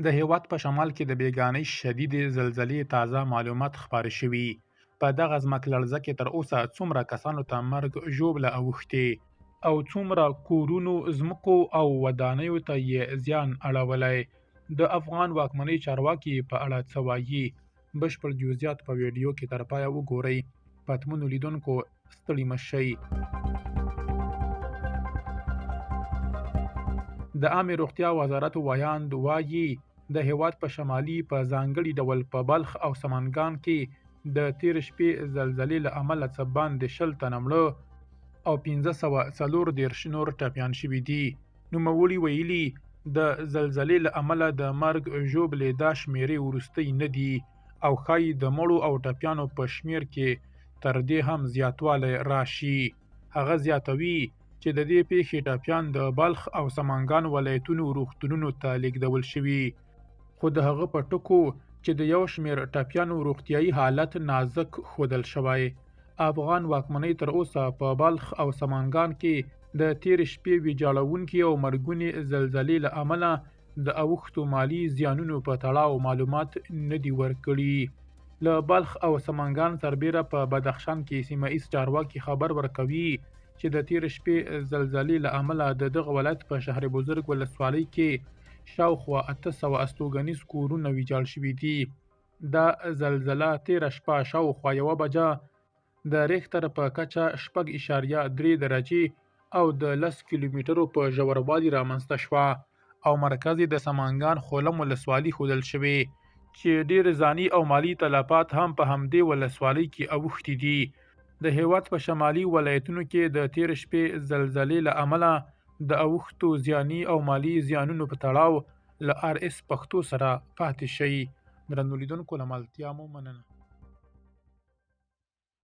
د هیواد په شمال کې د بیګانۍ شدیدې زلزلې تازه معلومات خپاره شوي. په دغه ځمکلړزه کې تر اوسه څومره کسانو ته مرګ ژوبله اوښتې او څومره کورونو، ځمکو او ودانیو ته یې زیان اړولی. د افغان واکمنۍ چارواکي په اړه څه وایي؟ بشپړ جزئیات په ویډیو کې تر پایه وګورئ. پتمنو لیدونکو ستړي مه شئ. د عامې روغتیا وزارت ویاند وایي د هیواد په شمالي په ځانګړي ډول په بلخ او سمنګان کې د تېرې شپې زلزلې له امله څه باندې 20 تنه مړه او 1540 نور ټپیان شوي دي. نوموړي ویلي د زلزلې له امله د مرګ ژوبلې دا شمیرې وروستۍ نه دي او ښایي د مړو او ټپیانو په شمیر کې تر دې هم زیاتوالی راشي. هغه زیاتوي چې د دې پیښې ټپیان د بلخ او سمنګان ولایتونو روغتونونو ته لیږدول شوي، خو د هغه په ټکو چې د یو شمېر ټپیانو روغتیایي حالت نازک ښودل شوی. افغان واکمنۍ تر اوسه په بلخ او سمنګان کې د تېرې شپې ویجاړونکې او مرګونې زلزلې له امله د اوښتو مالي زیانونو په تړاو معلومات نه دي ورکړي. له بلخ او سمنګان سربیره په بدخشان کې سیمه ایز چارواکي خبر ورکوي چې د تېرې شپې زلزلې له امله د دغه ولایت په شهر بزرګ ولسوالۍ کې شاوخوا 800 استوګنیز کورونه ویجاړ شوي دي. دا زلزله تېره شپه شاوخوا 1 بجه د ریختر په کچه 6.3 درجې او د 10 کیلومترو په ژوروالي رامنځته شوه او مرکز یې د سمنګان خولم ولسوالي ښودل شوې چې ډېر ځاني او مالي تلفات هم په همدې ولسوالۍ کې اوښتي دي. د هیواد په شمالي ولایتونو کې د تېرې شپې زلزلې له امله د اوښتو ځاني او مالي زیانونو په تړاو له RS پښتو سره پاتې شئ. درنو لیدونکو له ملتیا مو مننه.